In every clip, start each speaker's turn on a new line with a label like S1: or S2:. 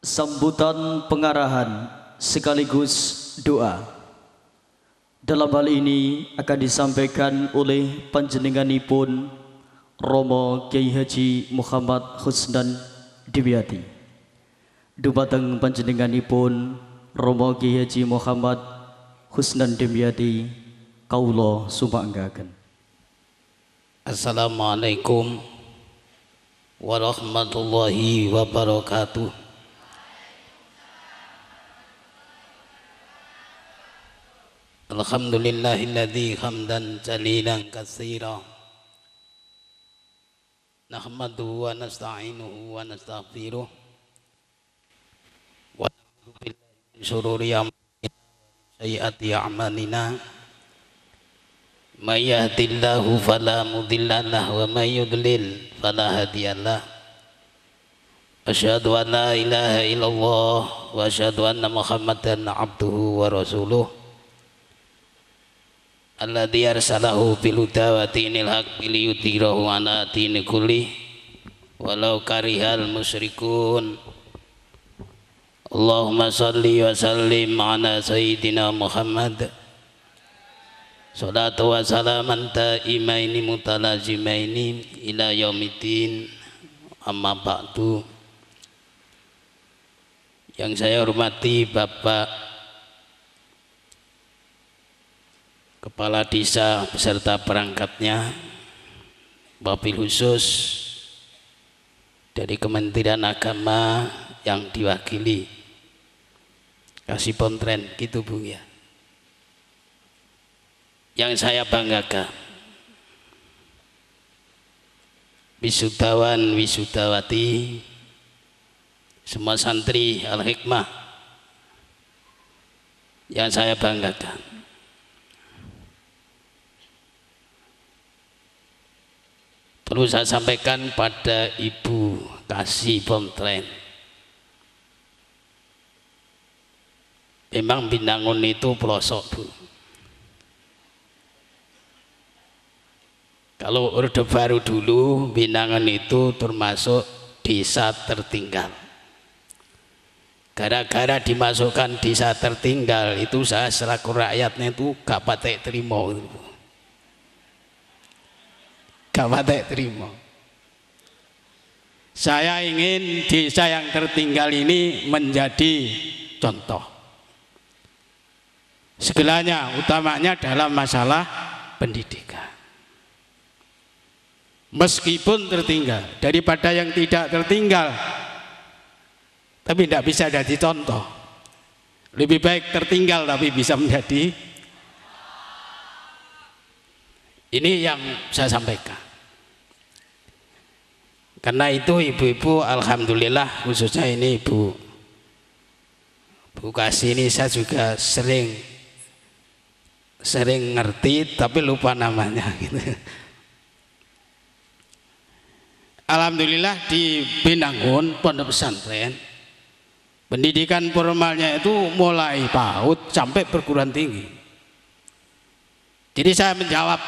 S1: sambutan pengarahan sekaligus doa. Dalam hal ini akan disampaikan oleh panjenenganipun Romo Kiai Haji Muhammad Husnan Dimyati. Dumateng panjenenganipun Romo Kiai Haji Muhammad Husnan Dimyati kaula sumanggaken.
S2: Assalamualaikum warahmatullahi wabarakatuh. Alhamdulillahilladzi hamdan jalilan katsiran nahmaduhu wa nasta'inuhu wa nastaghfiruh wa na'udzu billahi min syururi anfusina wa sayyiati a'malina may yahdihillahu fala mudilla lahu wa may yudlil fala hadiyalah. Asyhadu an la ilaha illallah wa asyhadu anna Muhammadan abduhu wa rasuluh alladzi arsalahu bil huda wa dinil haqqi liyudhhirahu 'ala dini kulli walau karihal musyrikun. Allahumma shalli wa sallim 'ala sayyidina Muhammad salatu wa salaman taimaini mutalazimaini ila yaumiddin, amma ba'du. Yang saya hormati Bapak Kepala Desa beserta perangkatnya, wabil khusus dari Kementerian Agama yang diwakili Kasih Pontren, gitu Bu ya. Yang saya banggakan, wisudawan wisudawati, semua santri Al-Hikmah yang saya banggakan. Perlu saya sampaikan pada Ibu Kasih Pontren, memang Binangun itu pelosok Bu. Kalau Orde Baru dulu, Binangun itu termasuk desa tertinggal. Gara-gara dimasukkan desa tertinggal itu, saya selaku rakyatnya itu gak patek terima gitu. Gak patek terima. Saya ingin desa yang tertinggal ini menjadi contoh segalanya, utamanya dalam masalah pendidikan. Meskipun tertinggal, daripada yang tidak tertinggal tapi tidak bisa jadi contoh, lebih baik tertinggal tapi bisa menjadi. Ini yang saya sampaikan. Karena itu ibu-ibu, alhamdulillah, khususnya ini Bu Kasih ini saya juga sering ngerti tapi lupa namanya gitu. Alhamdulillah di Binangun pondok pesantren, pendidikan formalnya itu mulai PAUD sampai perguruan tinggi. Jadi saya menjawab,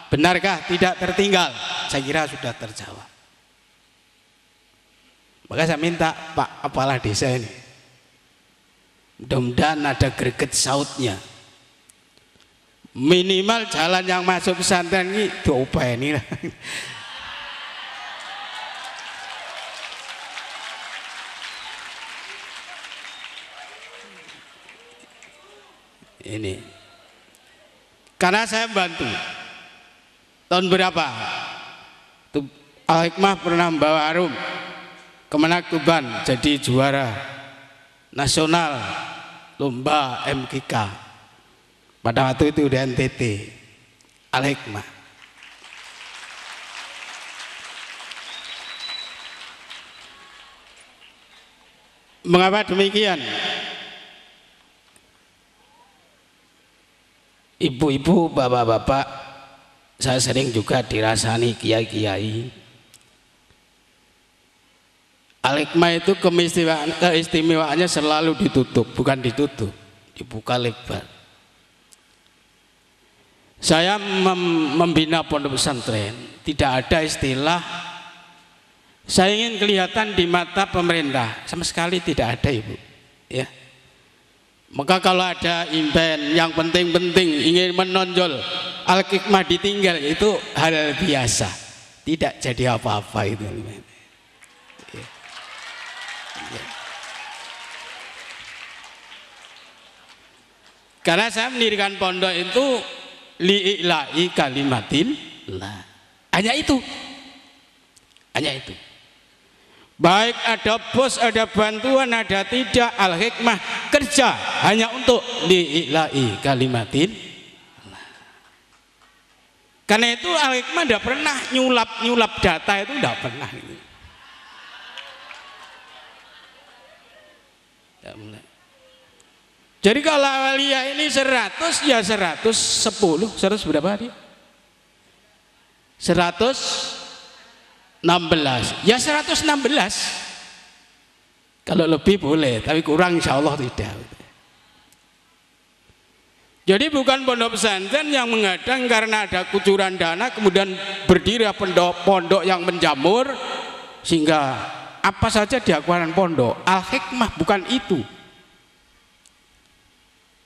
S2: benarkah tidak tertinggal? Saya kira sudah terjawab. Maka saya minta Pak Kepala Desa ini, mudah-mudahan ada greget sautnya. Minimal jalan yang masuk pesantren ini diopeni lah. Ini karena saya bantu. Tahun berapa Al-Hikmah pernah membawa Harum Kemenak Tuban jadi juara nasional lomba MKK pada waktu itu di NTT. Al-Hikmah. Mengapa demikian? Ibu-ibu, bapak-bapak, saya sering juga dirasani kiai-kiai. Al-Hikmah itu keistimewaannya selalu ditutup, bukan ditutup, dibuka lebar. Saya membina pondok pesantren, tidak ada istilah Saya ingin kelihatan di mata pemerintah, sama sekali tidak ada Ibu. Ya. Maka kalau ada event yang penting-penting ingin menonjol Al-Hikmah ditinggal, itu hal biasa, tidak jadi apa-apa itu. Ya. Ya. Karena saya mendirikan pondok itu li'ila'i kalimatillah. Hanya itu. Hanya itu. Baik ada bos, ada bantuan, ada tidak, Al-Hikmah kerja hanya untuk li'ila'i kalimatillah. Karena itu Al-Hikmah tidak pernah nyulap data, itu tidak pernah. Jadi kalau awaliyah ini 100, ya 110, 100 berapa dia? 116, ya 116. Kalau lebih boleh, tapi kurang insya Allah tidak. Jadi bukan pondok pesantren yang mengadang karena ada kucuran dana kemudian berdiri pondok yang menjamur sehingga apa saja dilakukan pondok. Al-Hikmah bukan itu.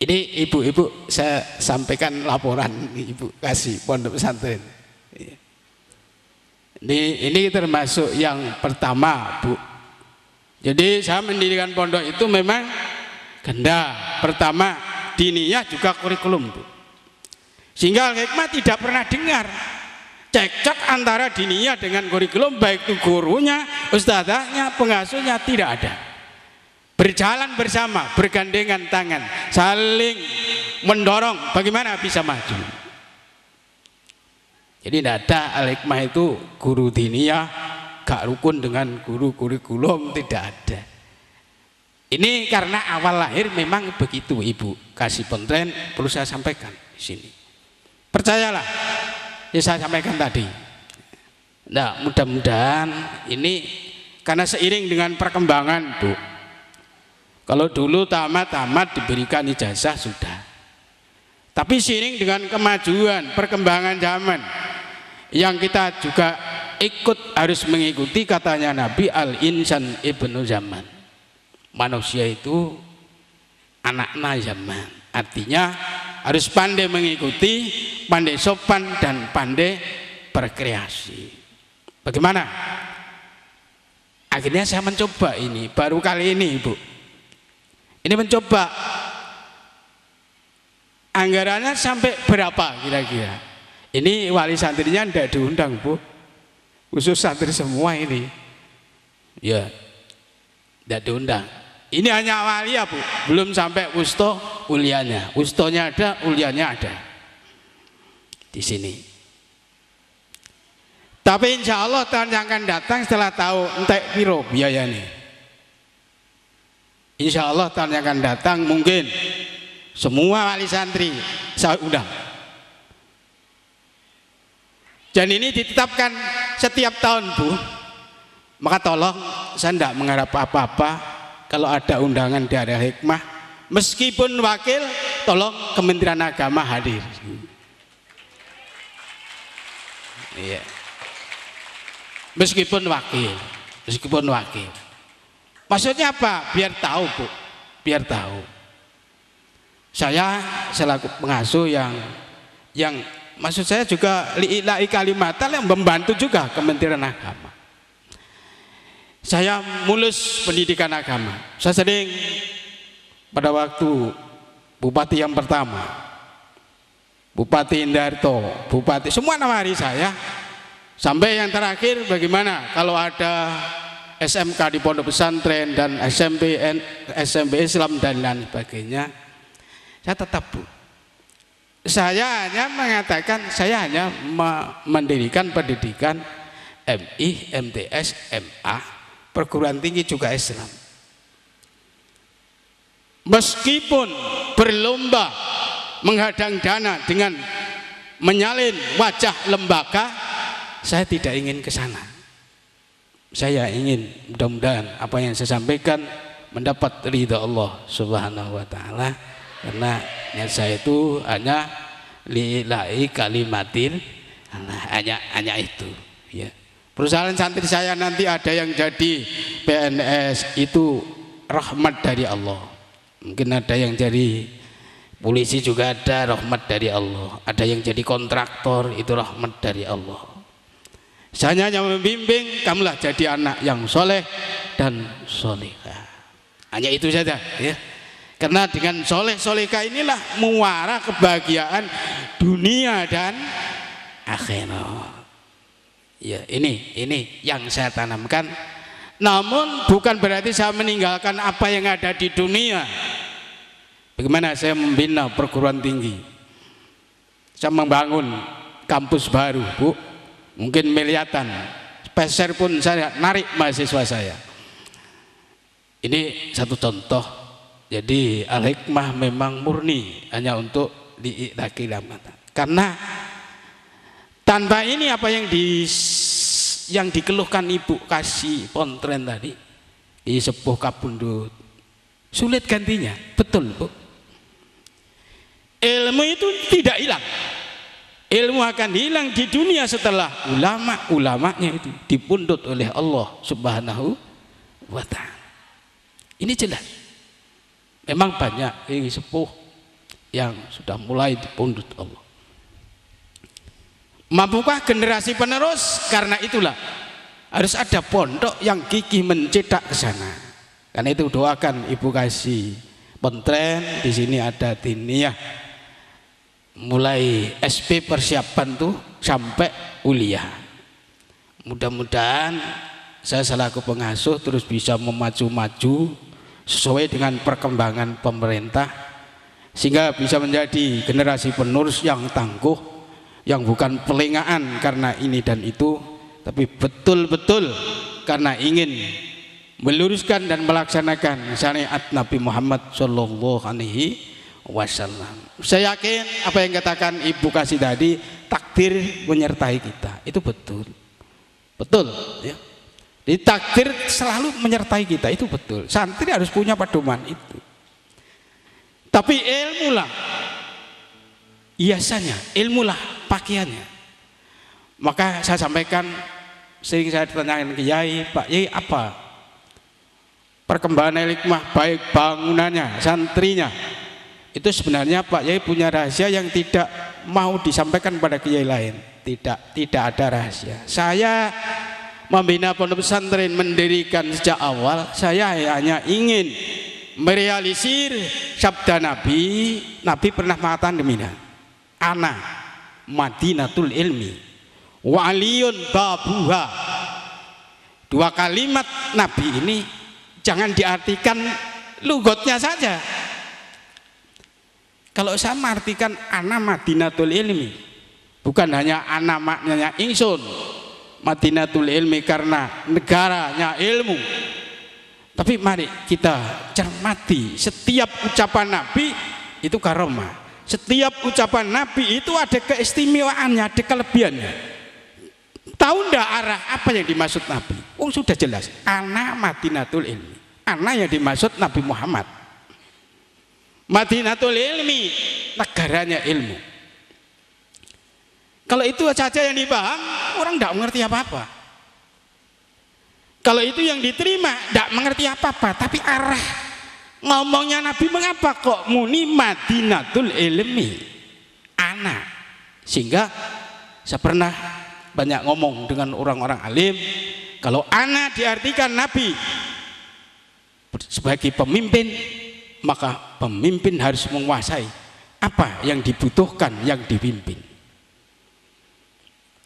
S2: Ini ibu-ibu saya sampaikan laporan, ibu kasih pondok pesantren. Ini termasuk yang pertama, Bu. Jadi saya mendirikan pondok itu memang ganda. Pertama diniyah juga kurikulum, Bu. Sehingga Al-Hikmah tidak pernah dengar cekcok antara diniyah dengan kurikulum, baik itu gurunya, ustadzahnya, pengasuhnya, tidak ada. Berjalan bersama, bergandengan tangan, saling mendorong bagaimana bisa maju. Jadi tidak ada Al-Hikmah itu guru diniyah gak rukun dengan guru kurikulum, tidak ada. Ini karena awal lahir memang begitu, Ibu. Kasih pesantren perlu saya sampaikan di sini. Percayalah, yang saya sampaikan tadi. Nah, mudah-mudahan ini karena seiring dengan perkembangan, Bu. Kalau dulu tamat diberikan ijazah sudah. Tapi seiring dengan kemajuan, perkembangan zaman yang kita juga ikut harus mengikuti, katanya Nabi, al-insan ibnu zaman. Manusia itu anaknya zaman. Artinya harus pandai mengikuti, pandai sopan dan pandai berkreasi. Bagaimana? Akhirnya saya mencoba ini, baru kali ini, Ibu. Ini mencoba, anggarannya sampai berapa kira-kira? Ini wali santrinya tidak diundang, Bu, khusus santri semua ini, ya tidak diundang. Ini hanya wali ya, Bu, belum sampai wusto ulianya. Wustonya ada, ulianya ada di sini. Tapi insya Allah tahun yang akan datang setelah tahu entek piro biayanya. Insya Allah tahun yang akan datang mungkin semua wali santri saya undang. Dan ini ditetapkan setiap tahun, Bu. Maka tolong, saya tidak mengharap apa-apa. Kalau ada undangan dari Al-Hikmah, meskipun wakil, tolong Kementerian Agama hadir. Iya. Meskipun wakil. Maksudnya apa? Biar tahu, Bu. Biar tahu. Saya selaku pengasuh yang maksud saya juga li'ila'i kalimatan yang membantu juga Kementerian Agama. Saya mulus pendidikan agama. Saya sering pada waktu bupati yang pertama, Bupati Indarto, Bupati, semua nawari saya. Sampai yang terakhir bagaimana kalau ada SMK di pondok pesantren dan SMP Islam dan lain sebagainya. Saya tetap, Bu. Saya hanya mengatakan, saya hanya mendirikan pendidikan MI, MTS, MA, perguruan tinggi juga Islam. Meskipun berlomba menghadang dana dengan menyalin wajah lembaga, saya tidak ingin ke sana. Saya ingin mudah-mudahan apa yang saya sampaikan mendapat ridha Allah Subhanahu wa taala, karena niat saya itu hanya lillahi kalimatin, hanya itu, ya. Perusahaan santri saya nanti ada yang jadi PNS, itu rahmat dari Allah. Mungkin ada yang jadi polisi juga, ada rahmat dari Allah. Ada yang jadi kontraktor, itu rahmat dari Allah. Saya hanya membimbing, kamulah jadi anak yang soleh dan solehah. Hanya itu saja ya. Karena dengan soleh solehah inilah muara kebahagiaan dunia dan akhirat. Ya, ini yang saya tanamkan. Namun bukan berarti saya meninggalkan apa yang ada di dunia. Bagaimana saya membina perguruan tinggi, saya membangun kampus baru, Bu, mungkin miliatan, peser pun saya narik mahasiswa saya. Ini satu contoh. Jadi Al-Hikmah memang murni hanya untuk diikhtiramkan. Karena tanpa ini apa yang dikeluhkan Ibu Kasih Pontren tadi, sepuh kapundut, sulit gantinya. Betul, Bu. Ilmu itu tidak hilang. Ilmu akan hilang di dunia setelah ulama-ulamanya itu dipundut oleh Allah Subhanahu wa ta'ala. Ini jelas. Memang banyak sepuh yang sudah mulai dipundut Allah. Mampukah generasi penerus? Karena itulah harus ada pondok yang gigih mencetak ke sana. Karena itu doakan Ibu Kasih Pontren, di sini ada diniyah mulai SP persiapan tuh sampai kuliah. Mudah-mudahan saya selaku pengasuh terus bisa memaju-maju sesuai dengan perkembangan pemerintah, sehingga bisa menjadi generasi penerus yang tangguh, yang bukan pelengahan karena ini dan itu, tapi betul-betul karena ingin meluruskan dan melaksanakan syariat Nabi Muhammad Shallallahu Alaihi Wasallam. Saya yakin apa yang katakan Ibu Kasih tadi, takdir menyertai kita, itu betul, ya. Di takdir selalu menyertai kita, itu betul. Santri harus punya pedoman itu. Tapi ilmulah hiasannya, ilmulah pakaiannya. Maka saya sampaikan, sering saya ditanyakan ke Yai, Pak Yai, apa perkembangan Hikmah, baik bangunannya, santrinya, itu sebenarnya Pak Yai punya rahasia yang tidak mau disampaikan pada kiai lain. Tidak ada rahasia. Saya membina pondok pesantren, mendirikan sejak awal, saya hanya ingin merealisir sabda Nabi. Nabi pernah mengatakan demikian, ana madinatul ilmi wa aliyun babuha. Dua kalimat Nabi ini jangan diartikan lugotnya saja. Kalau saya mengartikan ana madinatul ilmi, bukan hanya ana maknanya ingsun Madinatul Ilmi karena negaranya ilmu, tapi mari kita cermati setiap ucapan Nabi itu karomah. Setiap ucapan Nabi itu ada keistimewaannya, ada kelebihannya. Tahu ndak arah apa yang dimaksud Nabi? Oh, sudah jelas, ana Madinatul Ilmi, ana yang dimaksud Nabi Muhammad. Madinatul Ilmi, negaranya ilmu. Kalau itu saja yang dipaham, orang tidak mengerti apa-apa. Kalau itu yang diterima, tidak mengerti apa-apa. Tapi arah ngomongnya Nabi, mengapa kok muni Madinatul Ilmi, anak. Sehingga saya pernah banyak ngomong dengan orang-orang alim, kalau anak diartikan Nabi sebagai pemimpin, maka pemimpin harus menguasai apa yang dibutuhkan yang dipimpin.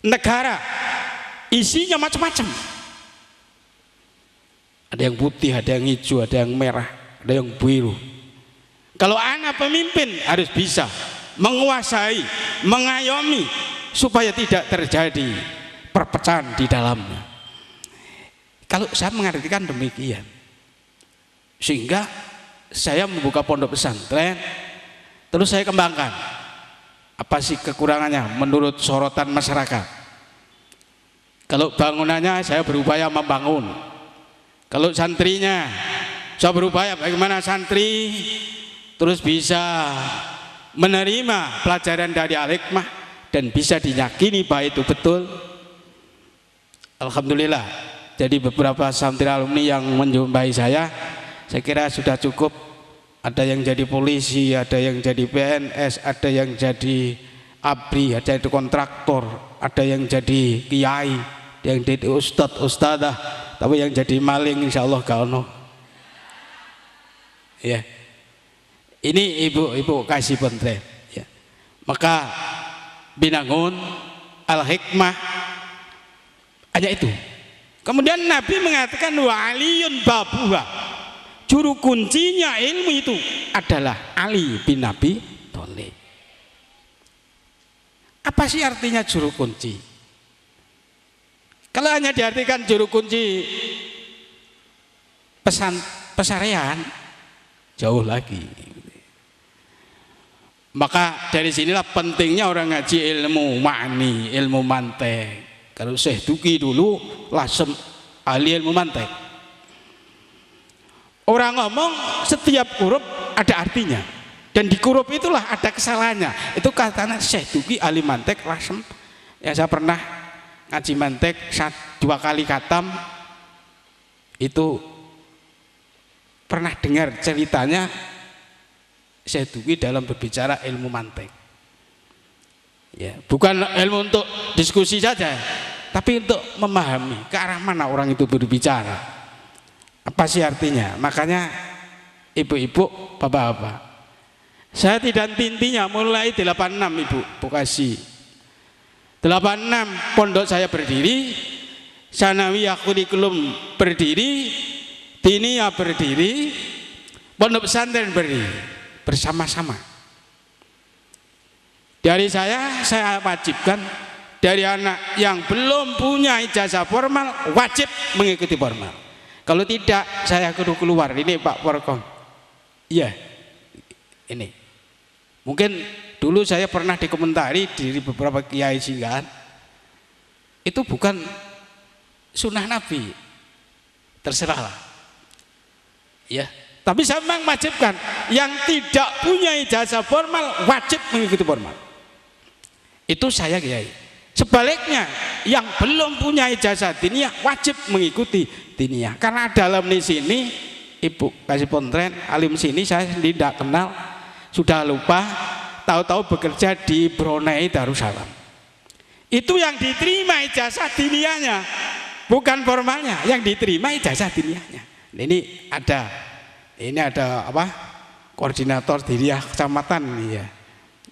S2: Negara isinya macam-macam, ada yang putih, ada yang hijau, ada yang merah, ada yang biru. Kalau anak pemimpin harus bisa menguasai, mengayomi supaya tidak terjadi perpecahan di dalamnya. Kalau saya mengartikan demikian, sehingga saya membuka pondok pesantren, terus saya kembangkan apa sih kekurangannya menurut sorotan masyarakat. Kalau bangunannya saya berupaya membangun, kalau santrinya saya berupaya bagaimana santri terus bisa menerima pelajaran dari Al-Hikmah dan bisa diyakini bahwa itu betul. Alhamdulillah. Jadi beberapa santri alumni yang menjumpai saya kira sudah cukup. Ada yang jadi polisi, ada yang jadi PNS, ada yang jadi abri, ada yang jadi kontraktor, ada yang jadi kiai, ada yang jadi ustadz, ustadzah, tapi yang jadi maling insya Allah gak ono. Ya. Ini ibu-ibu kasih pesantren. Ya. Maka binangun al-hikmah hanya itu. Kemudian Nabi mengatakan wa aliyun babuha, juru kuncinya ilmu itu adalah Ali bin Abi Thalib. Apa sih artinya juru kunci? Kalau hanya diartikan juru kunci pesarean, jauh lagi. Maka dari sinilah pentingnya orang ngaji ilmu ma'ni, ilmu mantek. Kalau Syekh Duki dulu lasem ahli ilmu mantek. Orang ngomong setiap huruf ada artinya, dan di huruf itulah ada kesalahannya. Itu katanya Syekh Duki ahli mantek lasem. Ya saya pernah ngaji mantek 2 kali khatam. Itu pernah dengar ceritanya Syekh Duki dalam berbicara ilmu mantek. Ya, bukan ilmu untuk diskusi saja, tapi untuk memahami ke arah mana orang itu berbicara. Apa sih artinya? Makanya ibu-ibu, bapak-bapak, saya tidak intinya mulai 86 ibu Bekasi. 86 pondok saya berdiri, Sanawiyah Kurikulum berdiri, Diniyah berdiri, pondok pesantren berdiri bersama-sama. Dari saya wajibkan dari anak yang belum punya ijazah formal wajib mengikuti formal. Kalau tidak saya kudu keluar. Ini Pak Porkom. Iya. Ini. Mungkin dulu saya pernah dikomentari dari beberapa kiai singgahan. Itu bukan sunnah Nabi. Terserahlah. Ya. Tapi saya memang wajibkan yang tidak punya ijazah formal wajib mengikuti formal. Itu saya kiai. Sebaliknya yang belum punya ijazah diniyah wajib mengikuti diniyah. Karena dalam di sini ibu kasih pesantren alim sini saya sendiri tidak kenal, sudah lupa, tahu-tahu bekerja di Brunei Darussalam. Itu yang diterima ijazah diniyahnya, bukan formalnya. Yang diterima ijazah diniyahnya. Ini ada apa? Koordinator diniyah kecamatan ya.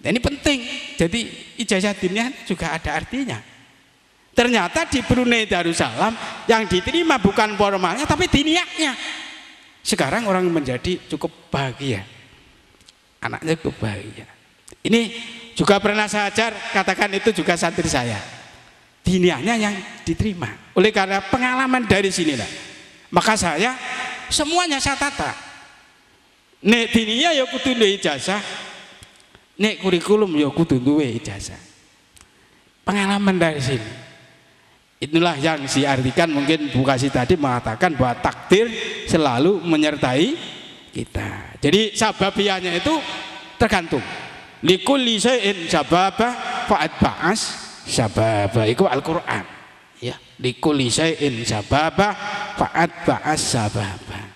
S2: Ini penting, jadi ijazah diniyah juga ada artinya. Ternyata di Brunei Darussalam yang diterima bukan formalnya tapi diniyahnya. Sekarang orang menjadi cukup bahagia, anaknya cukup bahagia. Ini juga pernah saya ajar, katakan itu juga santri saya. Diniyahnya yang diterima. Oleh karena pengalaman dari sinilah, maka saya semuanya saya tata. Nek diniyah ya kudu ijazah, nek kurikulum ya kudu duwe ijazah. Pengalaman dari sini. Itulah yang diartikan mungkin Bu Kasih tadi mengatakan bahwa takdir selalu menyertai kita. Jadi sababiannya itu tergantung. Likulli syai'in sababa fa'at ba'as sababa. Itu Al-Qur'an. Ya, likulli syai'in sababa fa'at ba'as sababa.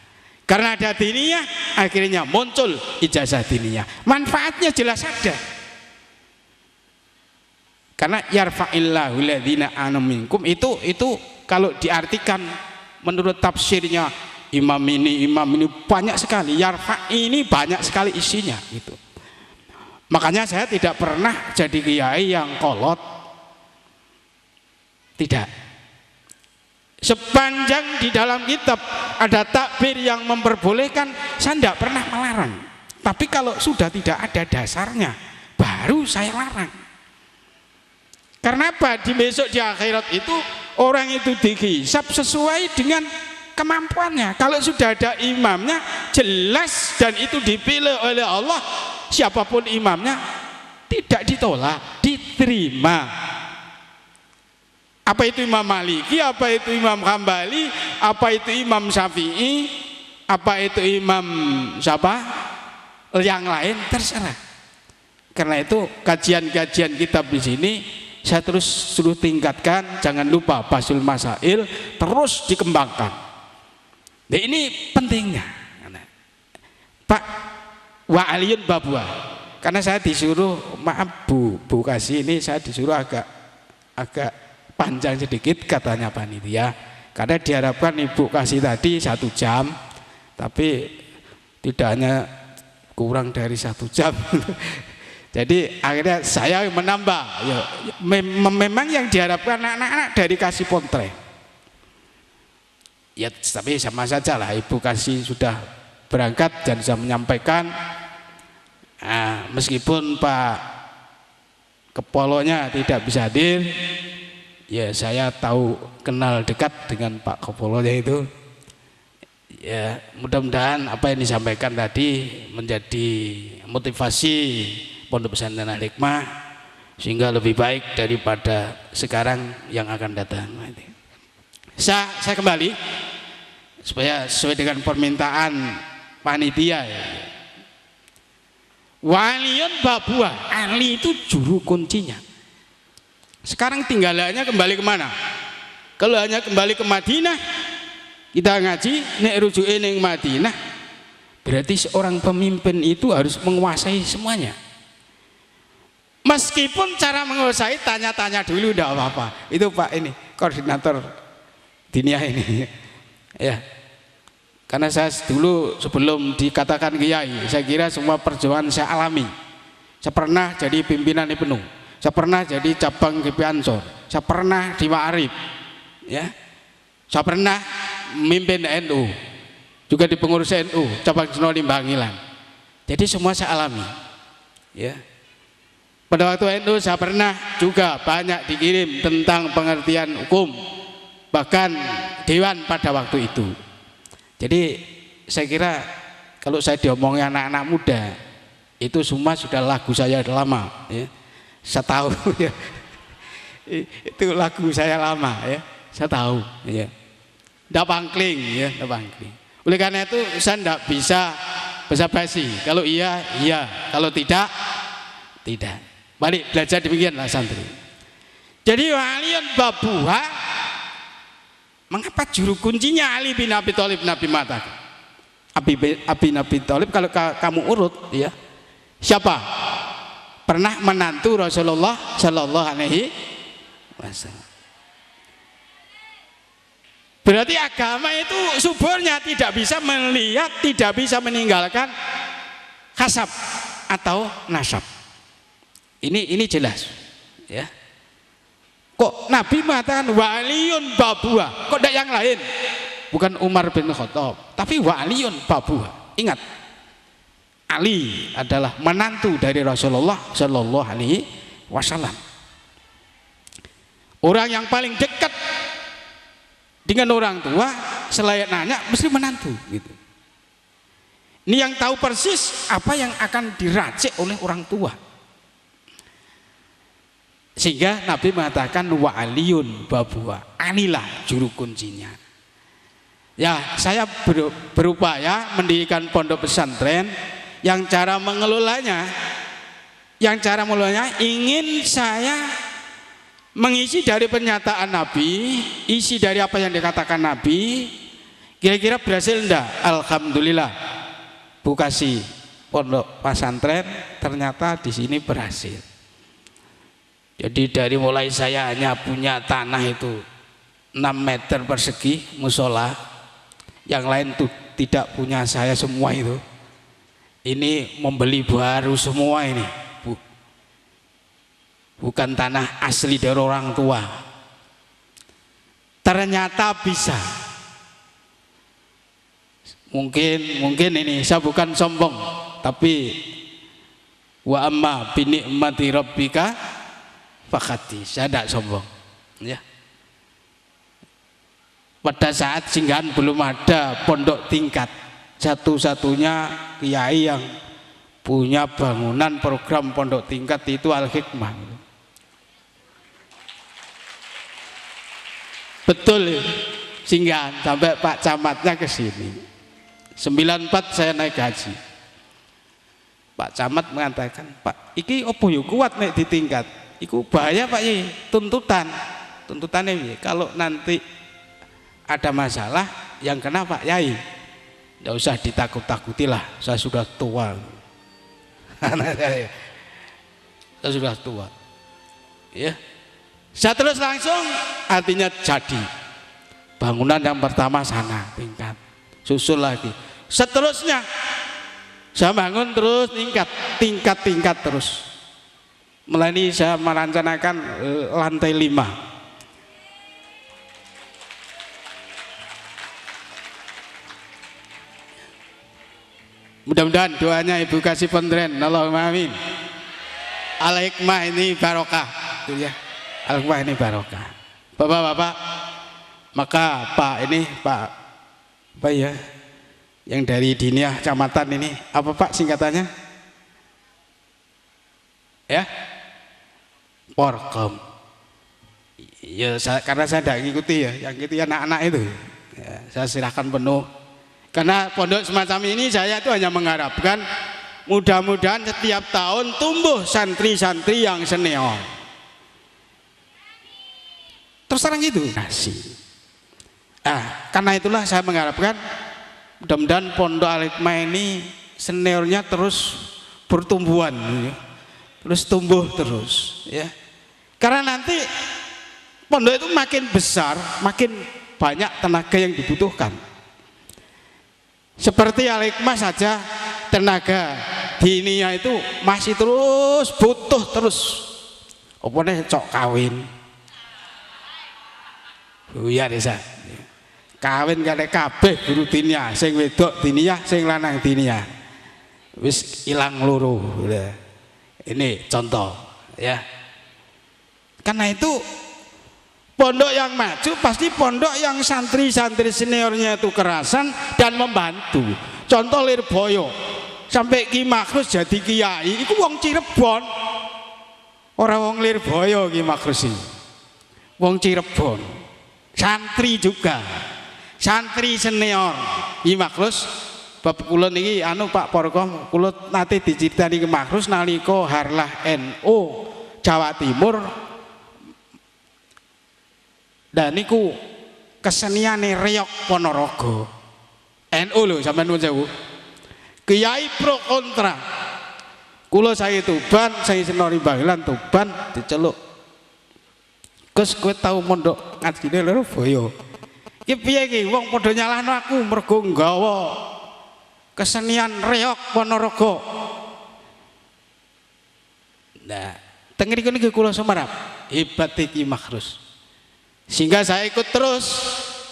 S2: Karena ada diniyah, akhirnya muncul ijazah diniyah. Manfaatnya jelas ada. Karena yarfa'illahu ladzina amanu minkum itu kalau diartikan menurut tafsirnya imam ini banyak sekali. Yarfa' ini banyak sekali isinya gitu. Makanya saya tidak pernah jadi kiai yang kolot. Tidak. Sepanjang di dalam kitab ada takbir yang memperbolehkan, saya tidak pernah melarang. Tapi kalau sudah tidak ada dasarnya, baru saya larang. Karena apa? Di besok di akhirat itu orang itu dihisab sesuai dengan kemampuannya. Kalau sudah ada imamnya jelas dan itu dipilih oleh Allah, siapapun imamnya tidak ditolak, diterima. Apa itu Imam Maliki, apa itu Imam Hambali, apa itu Imam Syafi'i, apa itu Imam siapa, yang lain terserah. Karena itu kajian-kajian kitab di sini saya terus suruh tingkatkan, jangan lupa Basul Masail terus dikembangkan. Nah, ini pentingnya Pak wa aliyun babwa, karena saya disuruh, maaf Bu Kasih, ini saya disuruh agak panjang sedikit katanya panitia, karena diharapkan Ibu Kasih tadi 1 jam, tapi tidak hanya kurang dari 1 jam. Jadi akhirnya saya menambah ya, memang yang diharapkan anak-anak dari Kasih Pontren ya, tapi sama saja lah, Ibu Kasih sudah berangkat dan sudah menyampaikan, meskipun Pak Kepolonya tidak bisa hadir, ya saya tahu, kenal dekat dengan Pak Kepolonya itu, ya mudah-mudahan apa yang disampaikan tadi menjadi motivasi Pondok Pesantren Al-Hikmah sehingga lebih baik daripada sekarang yang akan datang. Saya kembali supaya sesuai dengan permintaan panitia ya. Waliyun babua, ali itu juru kuncinya. Sekarang tinggalannya kembali kemana? Kalau hanya kembali ke Madinah, kita ngaji nek rujuke ning Madinah, berarti seorang pemimpin itu harus menguasai semuanya. Meskipun cara menguasai tanya-tanya dulu tidak apa-apa. Itu Pak ini koordinator diniyah ini ya, karena saya dulu sebelum dikatakan kiai, saya kira semua perjuangan saya alami. Saya pernah jadi pimpinan IPNU, saya pernah jadi cabang GP Ansor, saya pernah di Ma'arif ya, saya pernah memimpin NU, juga di pengurus NU cabang Senoli Bangilan. Jadi semua saya alami ya. Pada waktu NU saya pernah juga banyak dikirim tentang pengertian hukum, bahkan dewan pada waktu itu. Jadi saya kira kalau saya diomongin anak-anak muda, itu semua sudah lagu saya lama ya. Saya tahu ya. Itu lagu saya lama ya. Saya tahu ya. Ndak pangkling ya, ndak pangkling. Oleh karena itu saya ndak bisa basa-basi. Kalau iya, iya. Kalau tidak, tidak. Balik belajar demikianlah santri. Jadi waliyun babuha, mengapa juru kuncinya Ali bin Abi Thalib? Nabi mengatakan Abi bin Abi Thalib, kalau kamu urut ya, siapa? Pernah menantu Rasulullah Shallallahu Alaihi Wasallam. Berarti agama itu suburnya tidak bisa melihat, tidak bisa meninggalkan hasab atau nasab. Ini jelas ya. Kok Nabi mengatakan waliyun babua, kok tidak yang lain? Bukan Umar bin Khattab, tapi waliyun babua. Ingat, Ali adalah menantu dari Rasulullah Shallallahu Alaihi Wasallam, orang yang paling dekat dengan orang tua. Selain nanya mesti menantu gitu. Ini yang tahu persis apa yang akan diracik oleh orang tua. Sehingga Nabi mengatakan wa aliyun babua, anilah juru kuncinya. Ya, saya berupaya mendirikan pondok pesantren yang cara mengelolanya ingin saya mengisi dari pernyataan Nabi, isi dari apa yang dikatakan Nabi. Kira-kira berhasil enggak? Alhamdulillah, Bu Kasih pondok pesantren ternyata di sini berhasil. Jadi dari mulai saya hanya punya tanah itu 6 meter persegi musola, yang lain tuh tidak punya saya semua itu. Ini membeli baru semua ini, Bu. Bukan tanah asli dari orang tua. Ternyata bisa. Mungkin ini saya bukan sombong, tapi wa amma bi ni'mati rabbika fakati, saya tidak sombong ya. Pada saat singgahan belum ada pondok tingkat, satu-satunya kiai yang punya bangunan program pondok tingkat itu Al-Hikmah. Betul singgahan sampai Pak Camatnya ke sini. 94 saya naik haji. Pak Camat mengatakan, Pak, iki opo yo kuat nek ditingkat. Iku bahaya Pak Yai, tuntutannya piye? Kalau nanti ada masalah yang kena Pak Yai, nggak usah ditakut-takuti lah, saya sudah tua. Saya sudah tua, ya. Saya terus langsung, artinya jadi bangunan yang pertama sana tingkat, susul lagi, seterusnya saya bangun terus tingkat terus. Mulai ini saya merencanakan lantai 5. Mudah-mudahan doanya Ibu Kasih Pondren, Allahumma amin. Al-hikmah ini barokah, itu ya. Al-hikmah ini barokah. Bapak-bapak, maka Pak ini Pak apa ya, yang dari Diniyah Kecamatan ini, apa Pak singkatannya? Ya, Porkom. Ya, karena saya tidak ngikuti ya, yang ngikuti anak-anak itu. Ya, saya serahkan penuh. Karena pondok semacam ini saya itu hanya mengharapkan mudah-mudahan setiap tahun tumbuh santri-santri yang senior. Terus terang gitu. Karena itulah saya mengharapkan mudah-mudahan pondok Al-hikmah ini seniornya terus bertumbuhan, ya. Terus tumbuh terus, ya. Karena nanti pondok itu makin besar, makin banyak tenaga yang dibutuhkan. Seperti Al-hikmah saja, tenaga Diniyah itu masih terus butuh terus. Opone cok kawin. Ya desa. Kawin kali kabeh guru Diniyah, sing wedok Diniyah, sing lanang Diniyah. Wis ilang loro. Ini contoh, ya. Karena itu pondok yang maju pasti pondok yang santri-santri seniornya itu kerasan dan membantu. Contoh Lirboyo sampai Ki Makrus jadi kiai, itu wong Cirebon, orang wong Lirboyo. Ki Makrus ini wong Cirebon, santri juga, santri senior. Ki Makrus bab kula niki Pak Porkom, kula nate diceritani Ki Makrus nalika Harlah NU Jawa Timur. Dan niku keseniane Reog Ponorogo. NU lho sampean nuwun sewu. Kiai pro kontra. Kula saya Tuban, saya senori Banglan Tuban diceluk. Gus kowe tau mondok ngajine Lirboyo. Ki piye ki wong padha nyalahno aku mergo nggawa kesenian Reog Ponorogo. Nah, teng mriku niki kula sumerap, hebat Ki Makrus. Sehingga saya ikut terus.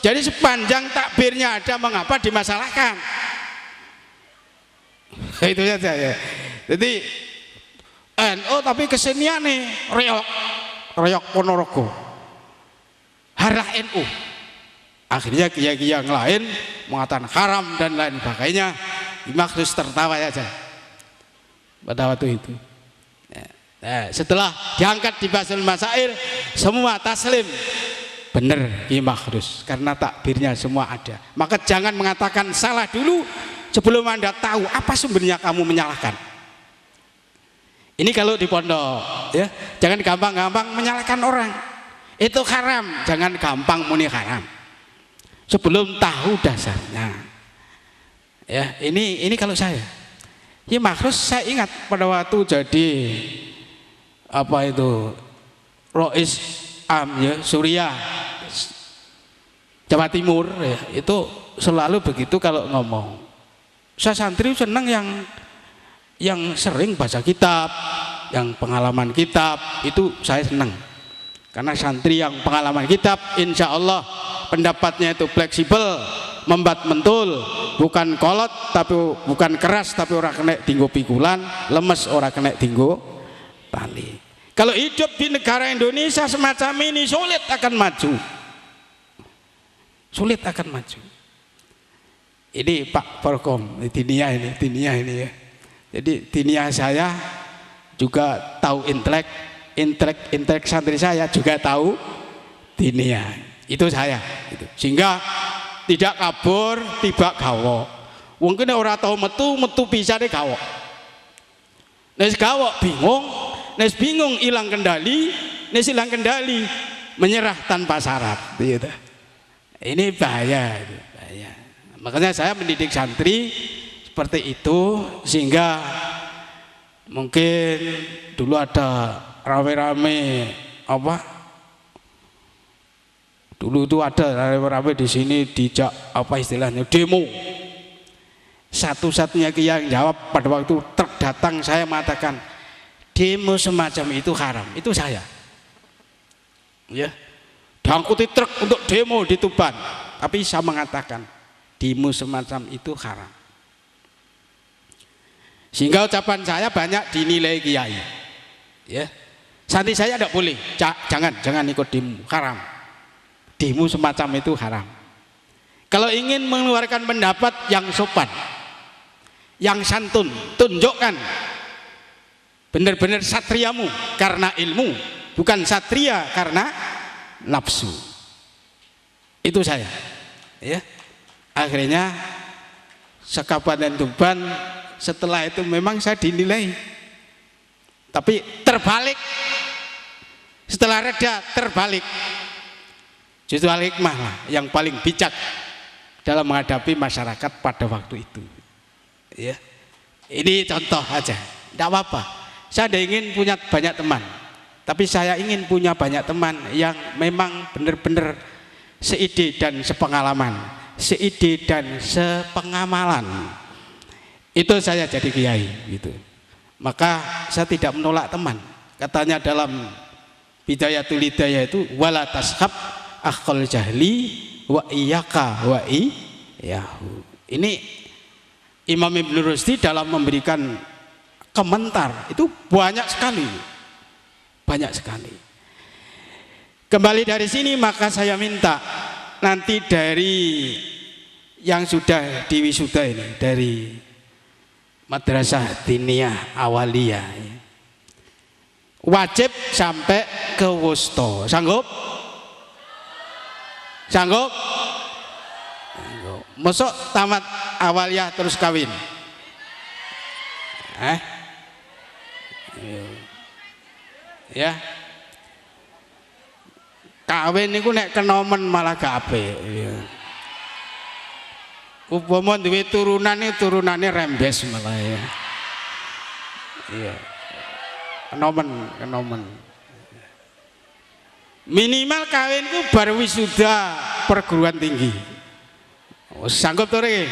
S2: Jadi sepanjang takbirnya ada, mengapa dimasalahkan? Itu saja ya. Jadi NU tapi kesenian nih Reog Ponorogo, Harlah NU. Akhirnya kiai-kiai yang lain mengatakan haram dan lain sebagainya. Ki Makrus tertawa saja pada waktu itu. Nah, setelah diangkat di Basul Masair, semua taslim. Benar Ki Makrus, karena takbirnya semua ada. Maka jangan mengatakan salah dulu sebelum Anda tahu apa sumbernya kamu menyalahkan. Ini kalau di pondok, ya, jangan gampang-gampang menyalahkan orang. Itu haram, jangan gampang muni haram. Sebelum tahu dasarnya. Ya, ini kalau saya. Ki Makrus saya ingat pada waktu jadi apa itu Rois Am ya Suriah Jawa Timur ya, itu selalu begitu kalau ngomong. Saya santri senang yang sering baca kitab, yang pengalaman kitab itu saya senang. Karena santri yang pengalaman kitab, insya Allah pendapatnya itu fleksibel, membat mentul, bukan kolot tapi bukan keras tapi orang kena tinggo pikulan, lemes orang kena tinggo tali. Kalau hidup di negara Indonesia semacam ini sulit akan maju. Sulit akan maju. Ini Pak Porkom, Diniyah ini ya. Jadi Diniyah saya juga tahu intelek santri saya juga tahu Diniyah. Itu saya. Gitu. Sehingga tidak kabur, tiba gawok. Mungkin orang tahu metu bisa deh gawok. Nah gawok bingung. nes bingung hilang kendali, nes hilang kendali menyerah tanpa syarat gitu. Ini bahaya, bahaya. Makanya saya mendidik santri seperti itu, sehingga mungkin dulu ada rame-rame apa? Dulu itu ada rame-rame di sini dijak apa istilahnya demo. Satu-satunya yang jawab pada waktu terdatang saya mengatakan demo semacam itu haram. Itu saya. Ya. Diangkuti truk untuk demo di Tuban. Tapi saya mengatakan demo semacam itu haram. Sehingga ucapan saya banyak dinilai kiai. Ya. Santri saya tidak boleh. Jangan ikut demo, haram. Demo semacam itu haram. Kalau ingin mengeluarkan pendapat yang sopan, yang santun, tunjukkan benar-benar satriamu karena ilmu, bukan satria karena nafsu. Itu saya. Ya. Akhirnya sekabupaten Tuban setelah itu memang saya dinilai, tapi terbalik. Setelah reda terbalik. Justru al-hikmah lah yang paling bijak dalam menghadapi masyarakat pada waktu itu. Ya. Ini contoh aja, tidak apa-apa. Saya tidak ingin punya banyak teman, tapi saya ingin punya banyak teman yang memang benar-benar seide dan sepengalaman, seide dan sepengamalan. Itu saya jadi kiai gitu. Maka saya tidak menolak teman. Katanya dalam Bidayatul Hidayah itu wala tashab akhal jahli wa iyyaka wa iyyahu. Ini Imam Ibnu Rusdi dalam memberikan komentar itu banyak sekali. Banyak sekali. Kembali dari sini maka saya minta nanti dari yang sudah diwisuda ini, dari Madrasah Diniyah Awaliyah ya, wajib sampai ke wusta. Sanggup? Sanggup? Masuk tamat awaliyah terus kawin? Ya. Kawin niku nek kenomen malah gak apik. Upama duwe turunane rembes malah ya. Iya. Kenomen. Minimal kawinku bar wisuda perguruan tinggi. Oh, sanggup to rek?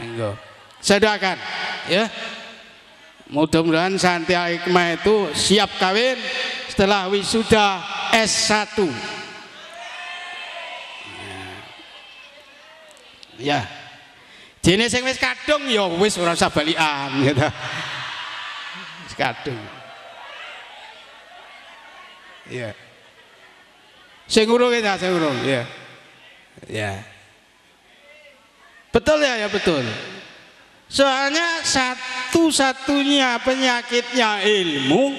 S2: Enggak. Saya doakan ya. Mudah-mudahan santri al-hikmah itu siap kawin setelah wisuda S1. Ya. Jene sing wis kadung ya wis ora usah balikan gitu. Wis kadung. Iya. Sing urung ya, sing urung ya. Ya. Betul ya, ya betul. Soalnya satu-satunya penyakitnya ilmu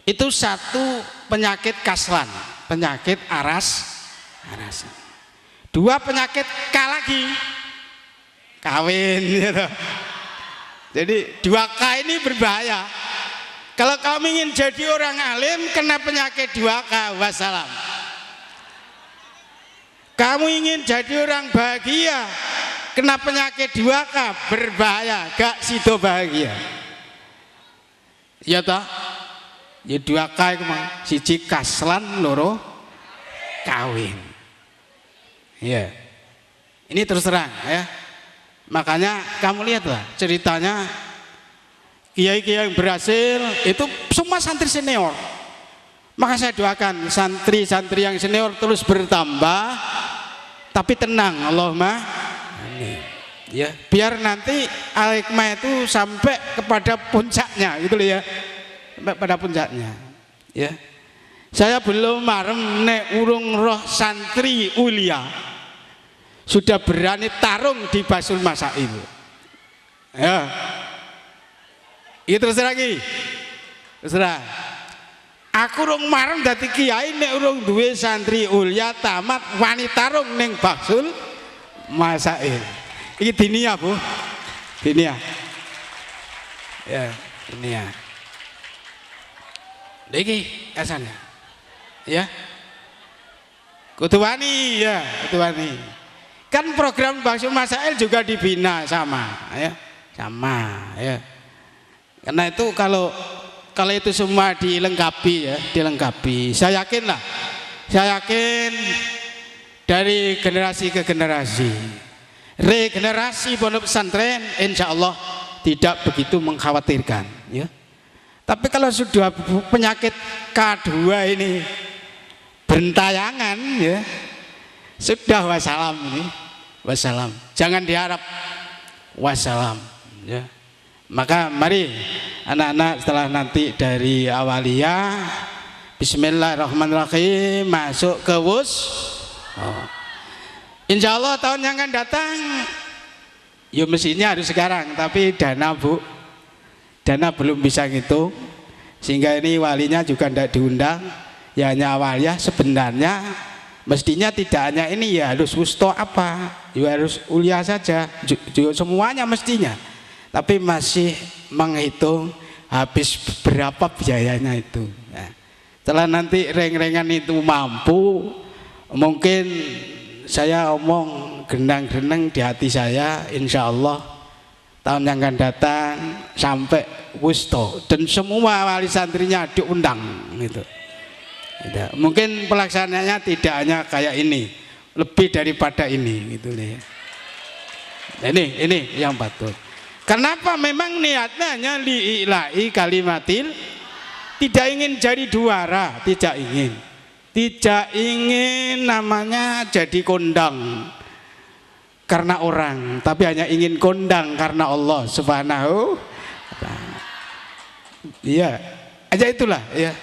S2: itu satu penyakit kaslan, penyakit arasan. Dua penyakit lagi kawin gitu. Jadi 2K ini berbahaya. Kalau kamu ingin jadi orang alim kena penyakit 2K, wassalam. Kamu ingin jadi orang bahagia kena penyakit 2K, berbahaya, gak sido bahagia. Ya toh? Ya 2K itu mah siji kaslan, loro kawin. Ya. Ini terus terang ya. Makanya kamu lihatlah ceritanya kiai-kiai yang berhasil itu semua santri senior. Maka saya doakan santri-santri yang senior terus bertambah, tapi tenang, Allahumma amin. Ya, biar nanti al-hikmah itu sampai kepada puncaknya, gitu loh ya, sampai pada puncaknya. Ya, saya belum marem nek urung roh santri ulia sudah berani tarung di Basul Masail. Ya, itu terserah lagi, terserah. Aku urung marem dadi kiai nek urung duwe santri ulia tamat wani tarung ning Basul Masail. Ini diniyah Bu, diniyah. Ya, ini ya. Iki asalnya. Ya. Kudu wani ya, kudu wani. Kan program Bangsu Masail juga dibina sama, ya. Sama, ya. Karena itu kalau itu semua dilengkapi ya, dilengkapi. Saya yakin dari generasi ke generasi, regenerasi pondok pesantren insya Allah tidak begitu mengkhawatirkan, ya. Tapi kalau sudah penyakit K2 ini bentayangan, ya, sudah wassalam ini, wassalam. Jangan diharap wassalam, ya. Maka mari anak-anak setelah nanti dari awaliyah, bismillahirrahmanirrahim masuk ke insya Allah tahun yang akan datang ya mestinya harus sekarang, tapi dana belum bisa gitu, sehingga ini walinya juga tidak diundang, ya hanya awaliyah. Sebenarnya mestinya tidak hanya ini, ya harus wusto apa, ya harus uliah saja juga semuanya mestinya, tapi masih menghitung habis berapa biayanya itu. Nah, setelah nanti reng-rengan itu mampu, mungkin saya omong genang-genang di hati saya, insya Allah tahun yang akan datang sampai wusto dan semua wali santrinya diundang gitu. Mungkin pelaksanaannya tidak hanya kayak ini, lebih daripada ini gitu ya. Ini yang patut. Kenapa memang niatnya hanya li'ila'i kalimatil, tidak ingin jadi juara, tidak ingin namanya jadi kondang karena orang, tapi hanya ingin kondang karena Allah Subhanahu wa ta'ala. Iya, aja itulah ya.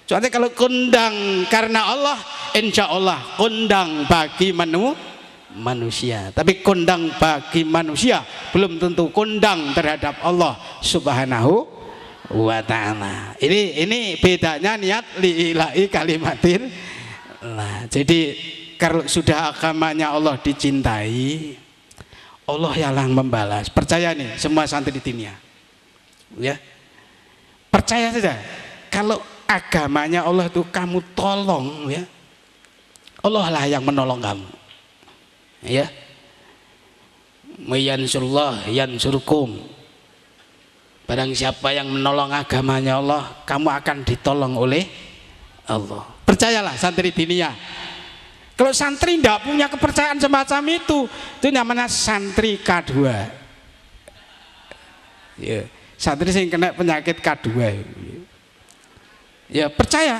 S2: Soalnya kalau kondang karena Allah, insya Allah kondang bagi manusia. Tapi kondang bagi manusia belum tentu kondang terhadap Allah Subhanahu wa ta'ala. Ini bedanya niat li'ila'i kalimatin. Nah, jadi kalau sudah agamanya Allah dicintai, Allah yang membalas. Percaya nih semua santri di dunia, ya, percaya saja. Kalau agamanya Allah itu kamu tolong, ya, Allah lah yang menolong kamu, ya. Mayansurullah yansurkum. Barang siapa yang menolong agamanya Allah, kamu akan ditolong oleh Allah. Percayalah santri diniyah. Kalau santri tidak punya kepercayaan semacam itu namanya santri K2. Ya, santri yang kena penyakit K2. Ya, percaya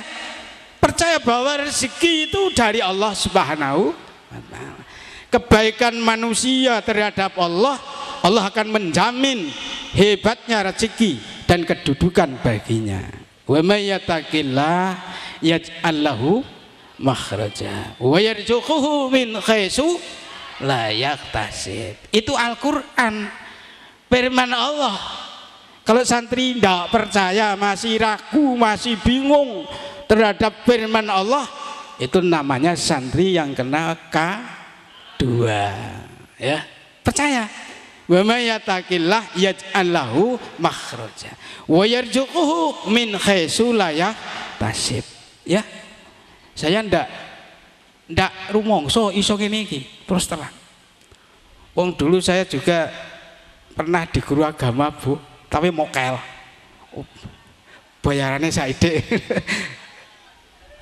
S2: bahwa rezeki itu dari Allah Subhanahu wa ta'ala. Kebaikan manusia terhadap Allah akan menjamin hebatnya rezeki dan kedudukan baginya. Wa may yattaqillah yaj'al lahu makhraja wa yarzuquhu min haitsu la yahtasib. Itu Al-Qur'an, firman Allah. Kalau santri tidak percaya, masih ragu, masih bingung terhadap firman Allah, itu namanya santri yang kena K2, ya. Percaya. Wa may yattaqillah yaj'al lahu makhraja wa yarzuquhu min haitsu la yahtasib. Ya. Saya ndak rumongso iso ngene iki, terus terang. Wong dulu saya juga pernah di guru agama, Bu, tapi mokel. Bayarannya saithik.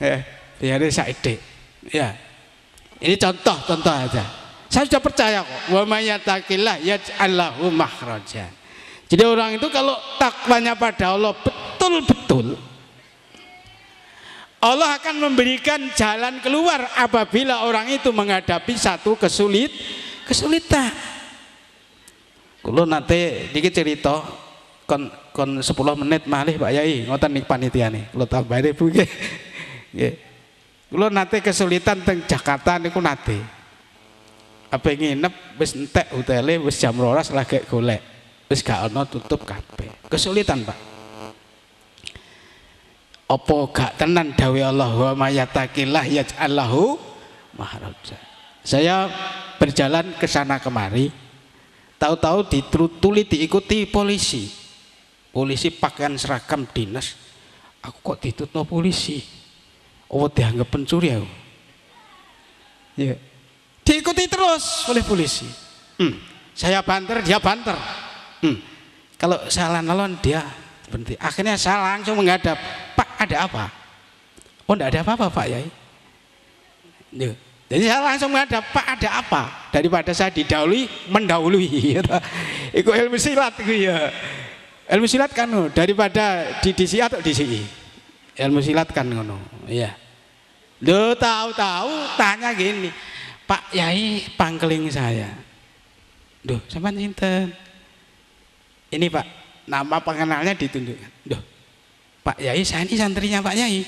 S2: Ya, bayarannya saithik. Ya. Ini contoh aja. Saya sudah percaya kok. Wa may yattaqillah yaj'al lahu makhraja. Jadi orang itu kalau takwanya pada Allah betul-betul, Allah akan memberikan jalan keluar apabila orang itu menghadapi satu kesulitan. Kulo nanti dikit cerita kon 10 menit malih Pak Yai, ngoten nih panitia nih. Kulo tambahane Bu nggih. Nggih. Kulo nate kesulitan teng Jakarta niku nate. Apa nginep wis entek hotele wis jam 12 lagi golek. Wis gak ono tutup kabeh. Kesulitan, Pak. Apa gak tenan dawuh Allah wa may yattaqillah yaj'al lahu makhraja. Saya berjalan ke sana kemari, tahu-tahu diikuti polisi. polisi pakaian seragam dinas, aku kok ditutno polisi, oh dianggap pencuri aku. Ya. Diikuti terus oleh polisi. Saya banter, dia banter. Kalau salah nelon dia berhenti. Akhirnya saya langsung menghadap, Pak ada apa? Oh enggak ada apa-apa Pak Yai. Ya. Jadi saya langsung menghadap, Pak ada apa? Daripada saya didahului, mendahului. Itu ilmu silat itu ya. Ilmu silat kan daripada di DCI atau DCI. Ilmu silat kan ngono. Iya. Lo tahu-tahu tanya gini, Pak Yai pangkeling saya. Duh, sampean sinten? Ini Pak, nama pengenalnya ditunjukkan. Duh, Pak Yai saya ini santrinya Pak Yai.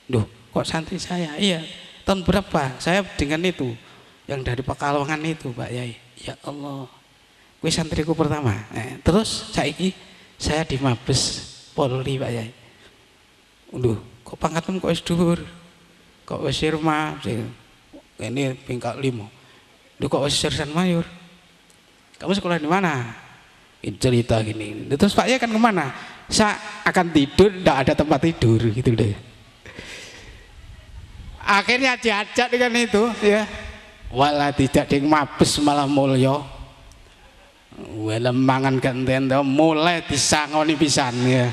S2: Duh, kok santri saya? Iya. Tahun berapa? Saya dengan itu yang dari Pekalongan itu Pak Yai. Ya Allah, gue santriku pertama. Terus saiki saya di Mabes Polri Pak Yai. Duh, kok pangkatmu kok wis dhuwur? Kok wis Sirma? Ini pingkat 5. Duh, kok wis Sersan Mayor? Kamu sekolah di mana? Ini cerita gini. Terus Pak Yai kan kemana? Saya akan tidur, tidak ada tempat tidur gitu deh. Akhirnya diajak dengan itu ya, walah tidak di Mabes malah mulya, walah mangan genten mulai disangoni pisan ya.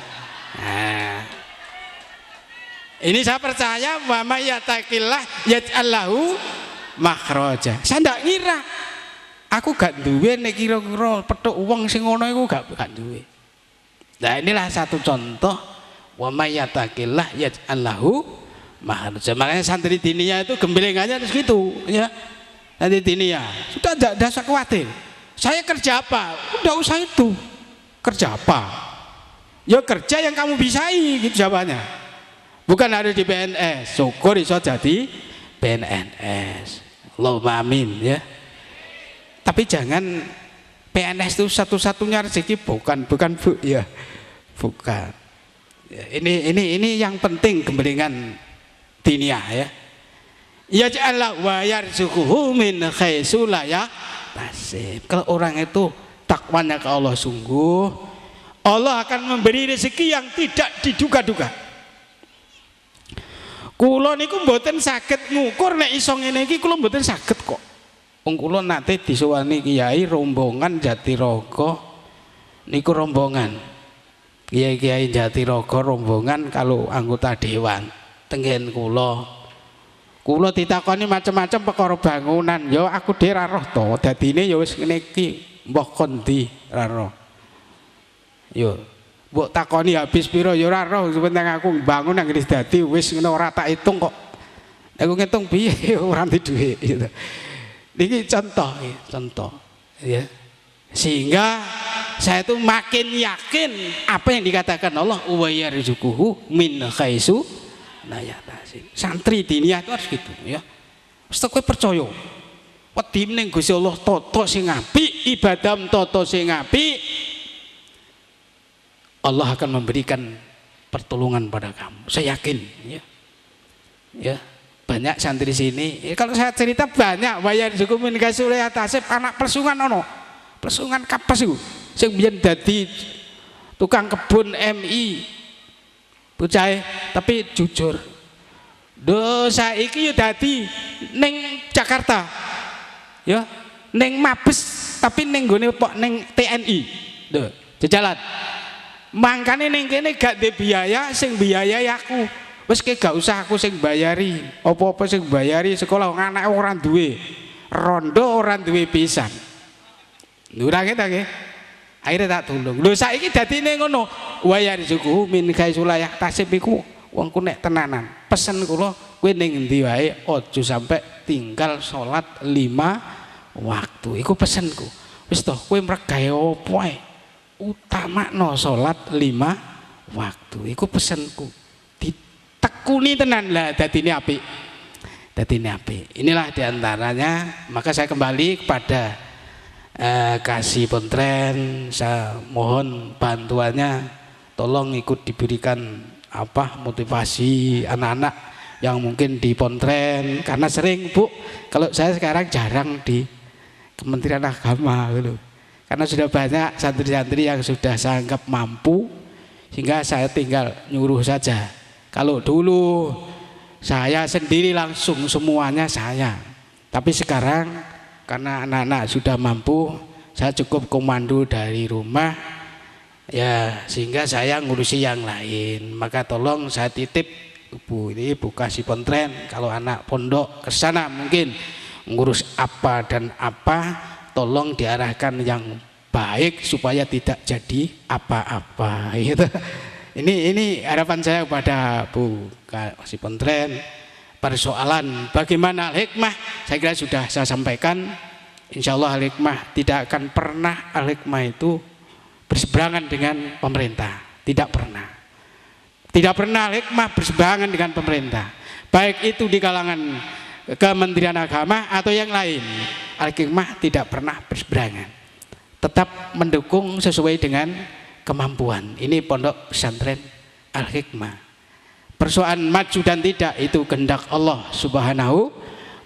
S2: Nah, ini saya percaya bahwa yattaqillah yaj'allahu makhraja. Saya tidak ngira, aku gak duwe nek kira-kira petuk uang sing ngono iku gak duwe. Nah inilah satu contoh wa may yattaqillah yaj'allahu makhraja. Makanya santri diniyah itu gembelengannya terus gitu ya. Santri diniyah sudah tidak usah khawatir. Saya kerja apa? Udah usah itu. Kerja apa? Ya kerja yang kamu bisai gitu jawabannya. Bukan harus di PNS. Syukur iso jadi PNS. Allahumma amin ya. Tapi jangan PNS itu satu-satunya rezeki, bukan Bu ya. Bukan. Ya, ini yang penting gembelengan diniyah ya. Yaj'al wa yarzuquhu min haitsu la yahtasib. Kalau orang itu takwanya ke Allah sungguh, Allah akan memberi rezeki yang tidak diduga-duga. Kula niku mboten saged ngukur nek iso ngene iki, kula mboten saged kok. Wong kula nate disuwani kiai rombongan Jatirogo niku rombongan. Kiai-kiai Jatirogo rombongan kalau anggota dewan. Tenggen kula ditakoni macam-macam perkara bangunan, ya aku dhewe ra roh to, dadine ya wis ngene iki, mbah kondi ra roh. Yo, mbok takoni habis pira ya ora roh, penting aku bangun nang wis dadi wis ngono ora tak hitung kok. Aku ngitung piye ora ngerti dhuwit gitu. Niki contoh ya. Sehingga saya itu makin yakin apa yang dikatakan Allah wa yarzuquhu min haitsu la yahtasib. Santri diniyah itu harus gitu ya. Wis kowe percaya. Wedi ning Gusti Allah tata sing apik, ibadah tata sing apik, Allah akan memberikan pertolongan pada kamu. Saya yakin ya. Ya, banyak santri sini. Ya, kalau saya cerita banyak bayar cukup min haitsu la yahtasib, anak persungan ono. Persungan kapas iku sing biyen dadi tukang kebun MI. Bocah tapi jujur. Dosa iki yo dadi ning Jakarta. Ya, ning Mabes tapi ning gone ning TNI. Lho, jalan. Mangkane ning kene gak ndek biaya, sing biayai aku. Wis ke gak usah aku sing bayari. Apa-apa sing bayari sekolah wong anake ora duwe. Rondo ora duwe pisan. Lurah kita nggih. Akhirnya tak tulung. Lho saiki dadine ngono. Wa yarzuquhu min haitsu la yahtasib iku wongku nek tenanan. Pesen kula kowe ning endi wae aja sampe tinggal salat 5 waktu. Iku pesenku. Wis toh kowe mregawe apa ae. Utamakno salat 5 waktu. Iku pesenku. Ditekuni tenan lah dadine apik. Dadine apik. Inilah diantaranya. Maka saya kembali kepada kasih Pontren, saya mohon bantuannya, tolong ikut diberikan apa motivasi anak-anak yang mungkin di Pontren, karena sering Bu, kalau saya sekarang jarang di Kementerian Agama gitu, karena sudah banyak santri-santri yang sudah saya anggap mampu sehingga saya tinggal nyuruh saja. Kalau dulu saya sendiri langsung semuanya saya, tapi sekarang karena anak-anak sudah mampu, saya cukup komando dari rumah ya, sehingga saya ngurusi yang lain. Maka tolong saya titip Ibu, ini Ibu Kasih Pontren, kalau anak pondok ke sana mungkin ngurus apa dan apa, tolong diarahkan yang baik supaya tidak jadi apa-apa gitu. Ini harapan saya kepada Bu Kasih Pontren. Persoalan bagaimana al-hikmah, saya kira sudah saya sampaikan. Insya Allah al-hikmah tidak akan pernah, al-hikmah itu berseberangan dengan pemerintah, tidak pernah. Tidak pernah hikmah berseberangan dengan pemerintah, baik itu di kalangan Kementerian Agama atau yang lain. Al-hikmah tidak pernah berseberangan, tetap mendukung sesuai dengan kemampuan. Ini pondok pesantren Al-Hikmah. Persoalan maju dan tidak itu kehendak Allah Subhanahu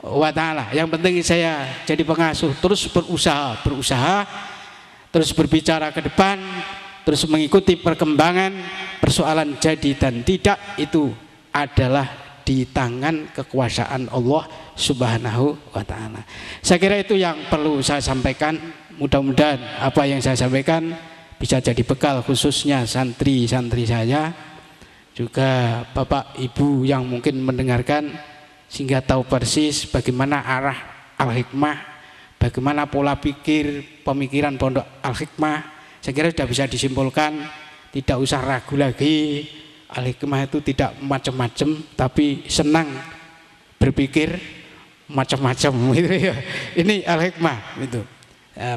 S2: wa Ta'ala. Yang penting saya jadi pengasuh, terus berusaha, terus berbicara ke depan, terus mengikuti perkembangan. Persoalan jadi dan tidak itu adalah di tangan kekuasaan Allah Subhanahu wa Ta'ala. Saya kira itu yang perlu saya sampaikan. Mudah-mudahan apa yang saya sampaikan bisa jadi bekal khususnya santri-santri saya, juga Bapak Ibu yang mungkin mendengarkan, sehingga tahu persis bagaimana arah Al-Hikmah, bagaimana pola pikir pemikiran pondok Al-Hikmah. Saya kira sudah bisa disimpulkan, tidak usah ragu lagi. Al-Hikmah itu tidak macam-macam, tapi senang berpikir macam-macam gitu ya. Ini Al-Hikmah itu.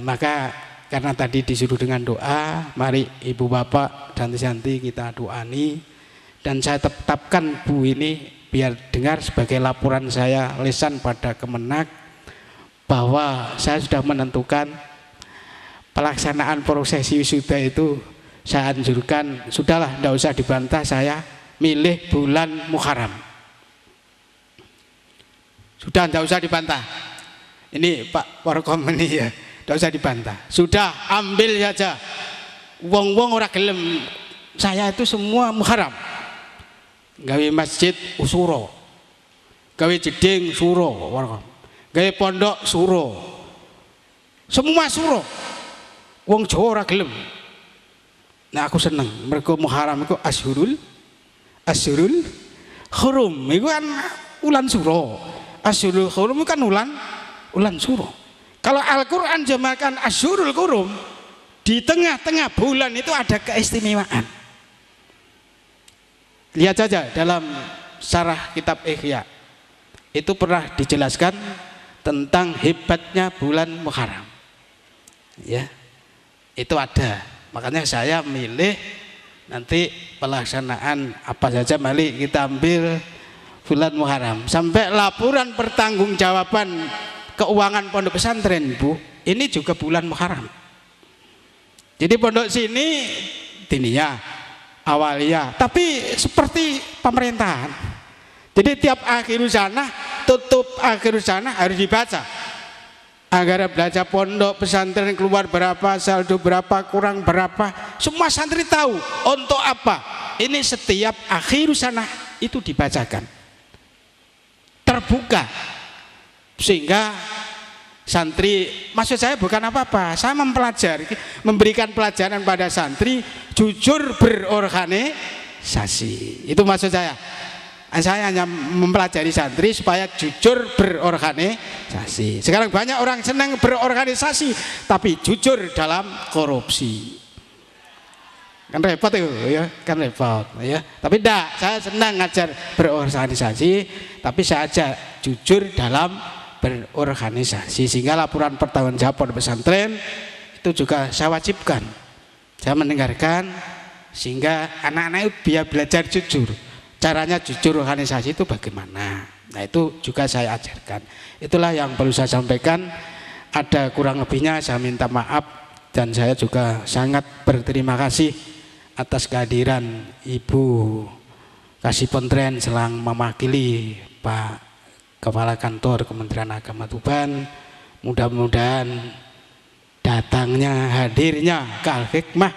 S2: Maka karena tadi disuruh dengan doa, mari ibu bapak dan santi kita doani. Dan saya tetapkan Bu ini biar dengar sebagai laporan saya lisan pada Kemenak, bahwa saya sudah menentukan pelaksanaan prosesi wisuda itu saya anjurkan, sudahlah tidak usah dibantah, saya milih bulan Muharram. Sudah tidak usah dibantah. Ini Pak Warkom ini ya, tidak usah dibantah. Sudah ambil saja. Wong-wong ora gelem, saya itu semua Muharram. Gawe masjid usuro, gawe jeding suro, gawe pondok suro, semua suro. Wong Jawa ora gelem. Nah aku seneng, mergo Muharram iku Asyurul Hurum, iku kan ulan suro. Asyurul Hurum kan ulan suro. Kalau Al-Qur'an jamakan Asyurul Hurum, di tengah-tengah bulan itu ada keistimewaan. Lihat saja dalam syarah kitab Ihya, itu pernah dijelaskan tentang hebatnya bulan Muharram. Ya, itu ada. Makanya saya milih nanti pelaksanaan apa saja, mari kita ambil bulan Muharram. Sampai laporan pertanggungjawaban keuangan pondok pesantren, Bu, ini juga bulan Muharram. Jadi pondok sini diniyah awaliyah, tapi seperti pemerintahan. Jadi tiap akhir sana, tutup akhir sana harus dibaca. Anggaran belajar pondok pesantren keluar berapa, saldo berapa, kurang berapa, semua santri tahu untuk apa. Ini setiap akhir sana itu dibacakan, terbuka, sehingga santri, maksud saya bukan apa-apa, saya mempelajari, memberikan pelajaran pada santri jujur berorganisasi. Itu maksud saya. Saya hanya mempelajari santri supaya jujur berorganisasi. Sekarang banyak orang senang berorganisasi tapi jujur dalam korupsi. Kan repot itu ya, kan repot ya. Tapi enggak, saya senang ngajar berorganisasi, tapi saya ajak jujur dalam berorganisasi, sehingga laporan pertanggungjawab pondok pesantren itu juga saya wajibkan. Saya mendengarkan sehingga anak-anak itu biar belajar jujur. Caranya jujur organisasi itu bagaimana? Nah itu juga saya ajarkan. Itulah yang perlu saya sampaikan. Ada kurang lebihnya saya minta maaf, dan saya juga sangat berterima kasih atas kehadiran Ibu Kasih Pontren selang mewakili Pak Kepala Kantor Kementerian Agama Tuban. Mudah-mudahan datangnya, hadirnya ke Al-Hikmah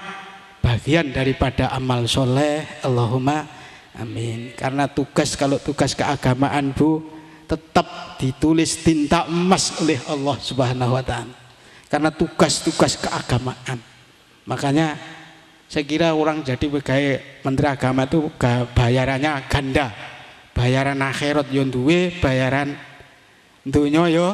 S2: bagian daripada amal soleh. Allahumma amin. Karena kalau tugas keagamaan Bu tetap ditulis tinta emas oleh Allah Subhanahu wa Ta'ala, karena tugas-tugas keagamaan. Makanya saya kira orang jadi pegawai Menteri Agama itu bayarannya ganda, bayaran akhirat yo duwe, bayaran dunya yo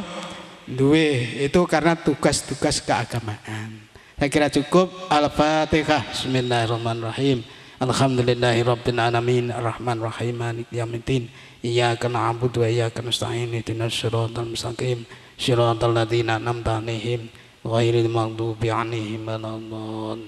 S2: duwe. Itu karena tugas-tugas keagamaan. Saya kira cukup. Al-Fatihah. Bismillahirrahmanirrahim. Alhamdulillahirabbil alamin arrahmanir rahim maliki yaumiddin iyyaka na'budu wa iyyaka nasta'in ihdinas siratal mustaqim siratal ladzina an'amta 'alaihim ghairil maghdubi 'alaihim waladdallin.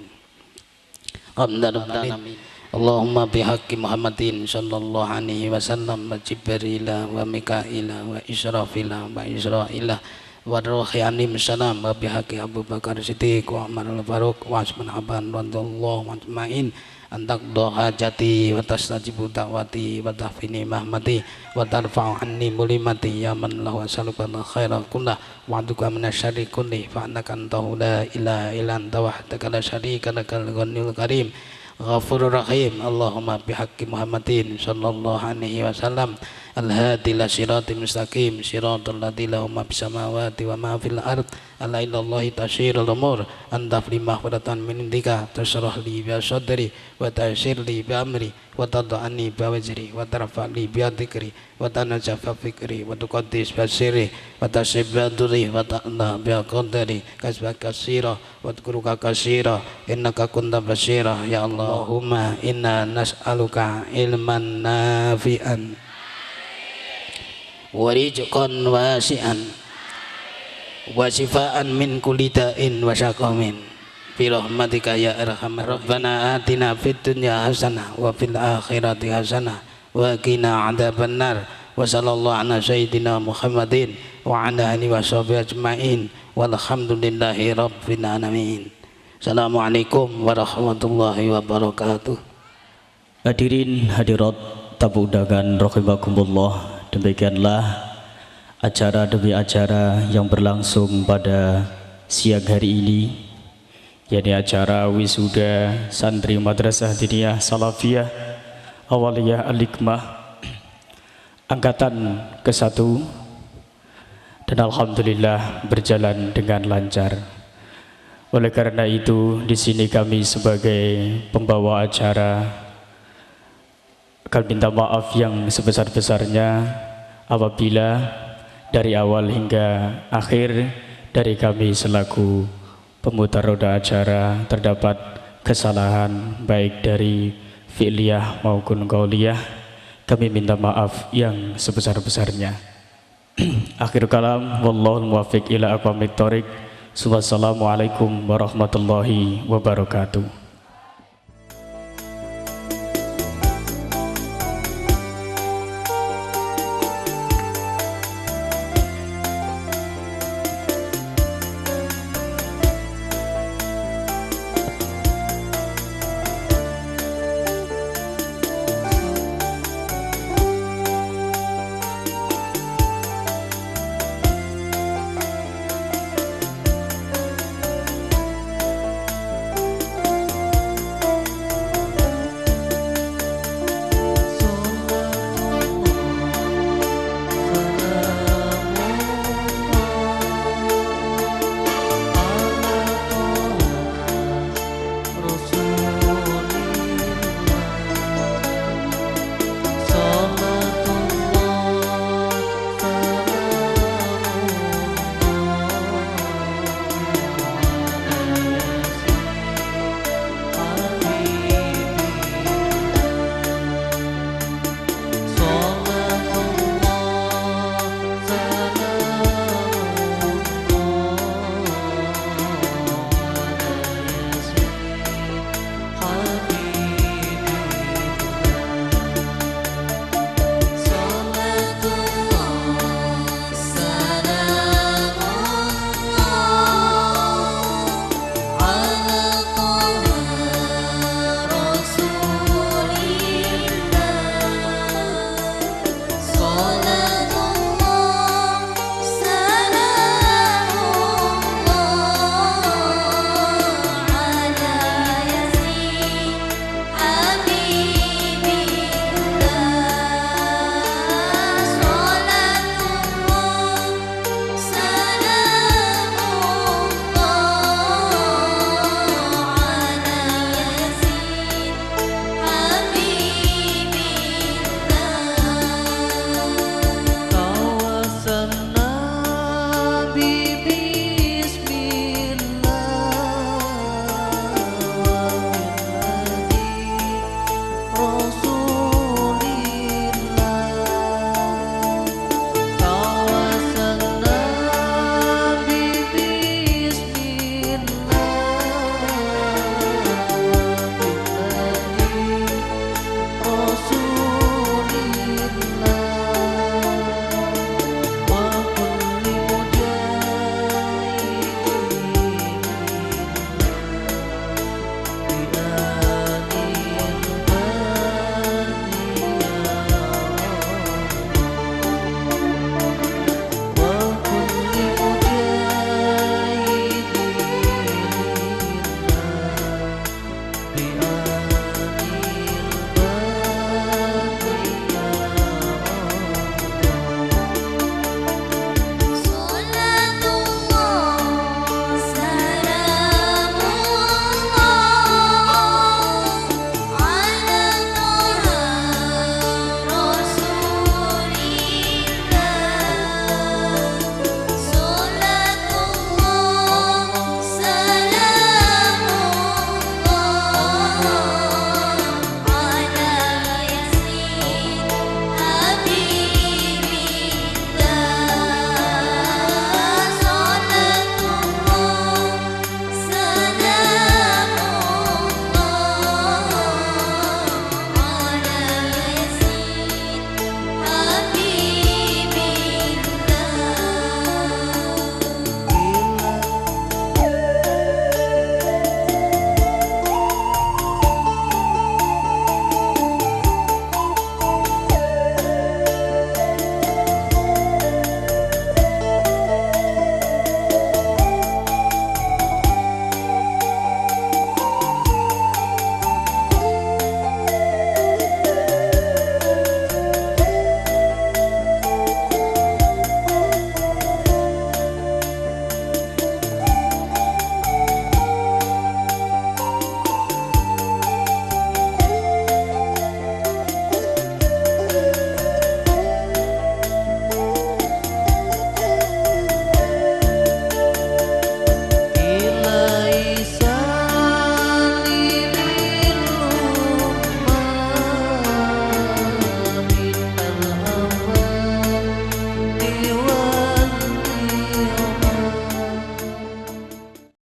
S2: Amin. Allahumma bihaqqi Muhammadin sallallahu alaihi wasallam wa Jibrila wa Mikaila wa Israfila wa Israila wa ruhi anim salam wa bihaqqi Abu Bakar Siddiq wa Umar al-Faruq wa Utsman Affan radhiyallahu ajma'in antak doha jati wa tastajibu da'wati wa tahfini mahmati wa tarfa'u anni mulimati ya man lahu as'aluka khaira kullah wa aduka minasyarri kulli fa annaka antahu la ilaha illa anta wahdaka la syarika lakal ghaniyyul karim ghafurur rahim. Allahumma bihaqqi Muhammadin sallallahu alaihi wasallam al-hadi la siratal mustaqim siratal ladzina hum fis samawati wa ma fil ard ala ilallahi tasyirul umur anta fi mahfuratan min indika tashrah li bi sadri wa taysir li bi amri wa tad'ani bi wajri wa tarfa li bi dhikri wa tanajjafa fikri wa tuqaddis bi sirri wa tasibaduri wa ta'la bi qadari kasbaka kasira wa tukuruka kasira innaka kunta basira. Ya Allahumma inna nas'aluka ilman nafi'an wa rizqan wasi'an wa shifaan min kulli da'in wa syaqamin bi rahmatika ya arhamar rabbana atina fid dunya hasanah wa fil akhirati hasanah wa qina adzabannar wa sallallahu ala sayyidina Muhammadin wa ala alihi wa sahbihi ajmain walhamdulillahi rabbil alamin. Assalamualaikum warahmatullahi wabarakatuh.
S1: Hadirin hadirat tamu undangan rahimakumullah, demikianlah acara demi acara yang berlangsung pada siang hari ini, yakni acara wisuda santri Madrasah Diniyah Salafiyah Awaliyah Al-Hikmah angkatan ke-1, dan alhamdulillah berjalan dengan lancar. Oleh karena itu, di sini kami sebagai pembawa acara akan minta maaf yang sebesar-besarnya apabila dari awal hingga akhir dari kami selaku pemutar roda acara terdapat kesalahan baik dari fi'liyah maupun qauliyah. Kami minta maaf yang sebesar-besarnya. Akhir kalam, wallahul muwaffiq ila aqwamit thoriq. Wassalamualaikum warahmatullahi wabarakatuh.